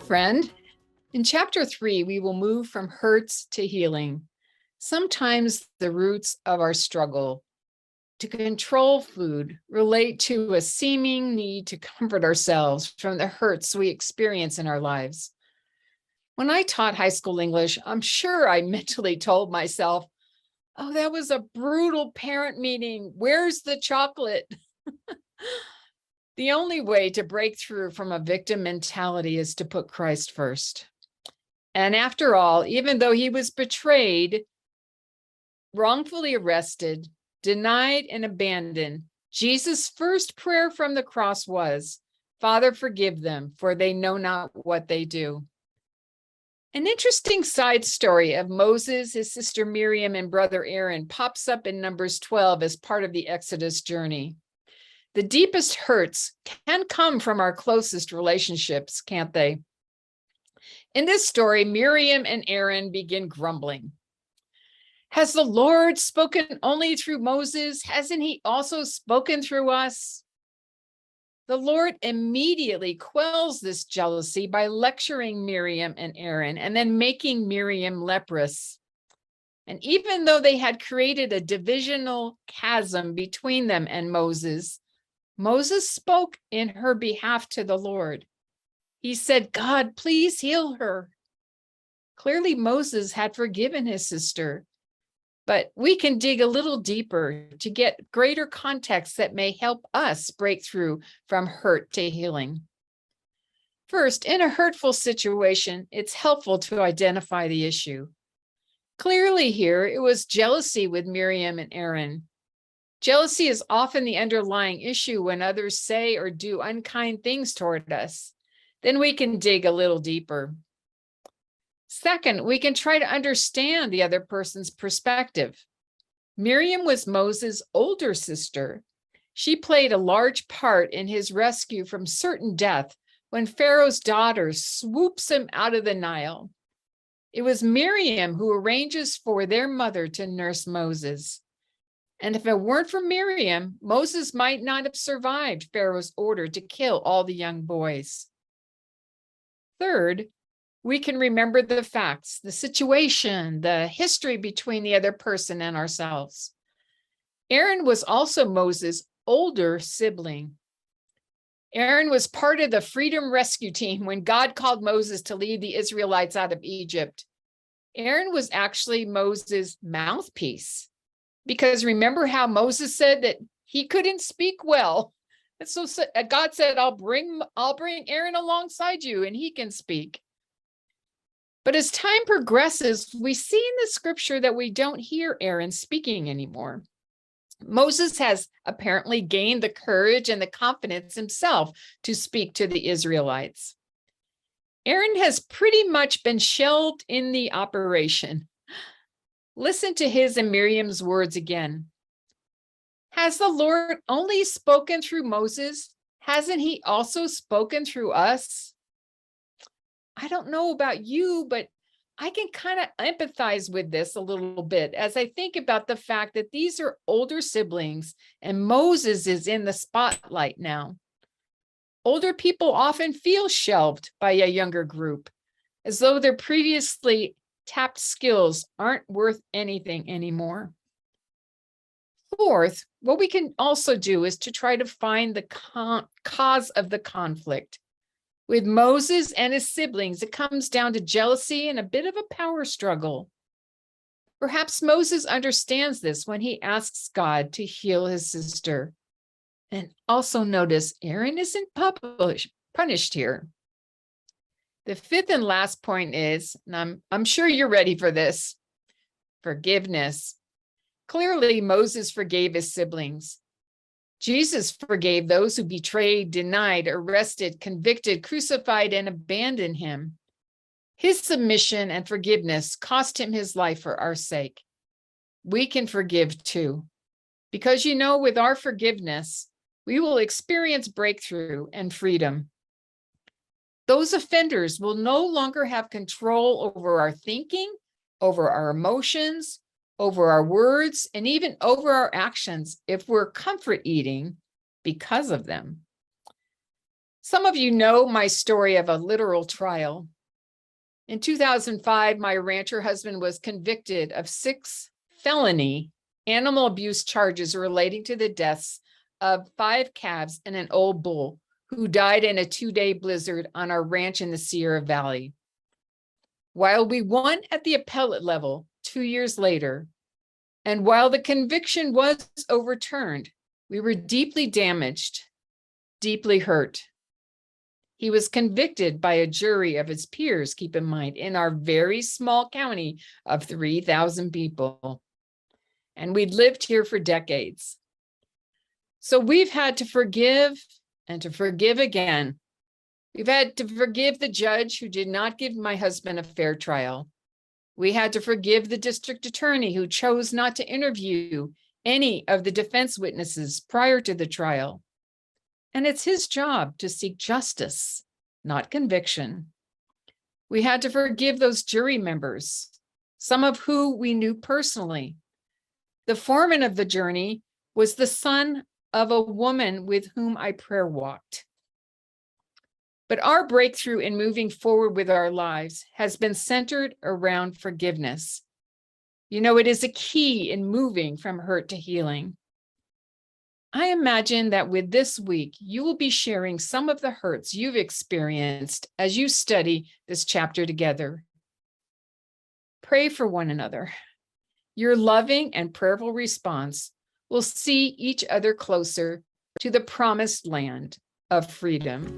friend. In chapter 3, we will move from hurts to healing. Sometimes the roots of our struggle to control food relate to a seeming need to comfort ourselves from the hurts we experience in our lives. When I taught high school English, I'm sure I mentally told myself, oh, that was a brutal parent meeting. Where's the chocolate? The only way to break through from a victim mentality is to put Christ first. And after all, even though he was betrayed, wrongfully arrested, denied, and abandoned, Jesus' first prayer from the cross was, Father, forgive them, for they know not what they do. An interesting side story of Moses, his sister Miriam, and brother Aaron pops up in Numbers 12 as part of the Exodus journey. The deepest hurts can come from our closest relationships, can't they? In this story, Miriam and Aaron begin grumbling. Has the Lord spoken only through Moses? Hasn't he also spoken through us? The Lord immediately quells this jealousy by lecturing Miriam and Aaron and then making Miriam leprous. And even though they had created a divisional chasm between them and Moses, Moses spoke in her behalf to the Lord. He said, God, please heal her. Clearly, Moses had forgiven his sister, but we can dig a little deeper to get greater context that may help us break through from hurt to healing. First, in a hurtful situation, it's helpful to identify the issue. Clearly here, it was jealousy with Miriam and Aaron. Jealousy is often the underlying issue when others say or do unkind things toward us. Then we can dig a little deeper. Second, we can try to understand the other person's perspective. Miriam was Moses' older sister. She played a large part in his rescue from certain death when Pharaoh's daughter swoops him out of the Nile. It was Miriam who arranges for their mother to nurse Moses. And if it weren't for Miriam, Moses might not have survived Pharaoh's order to kill all the young boys. Third, we can remember the facts, the situation, the history between the other person and ourselves. Aaron was also Moses' older sibling. Aaron was part of the Freedom Rescue Team when God called Moses to lead the Israelites out of Egypt. Aaron was actually Moses' mouthpiece, because remember how Moses said that he couldn't speak well. And so God said, I'll bring Aaron alongside you and he can speak. But as time progresses, we see in the scripture that we don't hear Aaron speaking anymore. Moses has apparently gained the courage and the confidence himself to speak to the Israelites. Aaron has pretty much been shelved in the operation. Listen to his and Miriam's words again. Has the Lord only spoken through Moses? Hasn't he also spoken through us? I don't know about you, but I can kind of empathize with this a little bit as I think about the fact that these are older siblings and Moses is in the spotlight now. Older people often feel shelved by a younger group, as though their previously tapped skills aren't worth anything anymore. Fourth, what we can also do is to try to find the cause of the conflict. With Moses and his siblings, it comes down to jealousy and a bit of a power struggle. Perhaps Moses understands this when he asks God to heal his sister. And also notice Aaron isn't punished here. The fifth and last point is, and I'm sure you're ready for this, forgiveness. Clearly, Moses forgave his siblings. Jesus forgave those who betrayed, denied, arrested, convicted, crucified, and abandoned him. His submission and forgiveness cost him his life for our sake. We can forgive too, because with our forgiveness, we will experience breakthrough and freedom. Those offenders will no longer have control over our thinking, over our emotions, over our words, and even over our actions if we're comfort eating because of them. Some of you know my story of a literal trial. In 2005, my rancher husband was convicted of 6 felony animal abuse charges relating to the deaths of 5 calves and an old bull who died in a 2-day blizzard on our ranch in the Sierra Valley. While we won at the appellate level 2 years later, and while the conviction was overturned, we were deeply damaged, deeply hurt. He was convicted by a jury of his peers, keep in mind, in our very small county of 3,000 people. And we'd lived here for decades. So we've had to forgive and to forgive again. We've had to forgive the judge who did not give my husband a fair trial. We had to forgive the district attorney who chose not to interview any of the defense witnesses prior to the trial. And it's his job to seek justice, not conviction. We had to forgive those jury members, some of who we knew personally. The foreman of the jury was the son of a woman with whom I prayer walked. But our breakthrough in moving forward with our lives has been centered around forgiveness. You know, it is a key in moving from hurt to healing. I imagine that with this week, you will be sharing some of the hurts you've experienced as you study this chapter together. Pray for one another. Your loving and prayerful response will see each other closer to the promised land of freedom.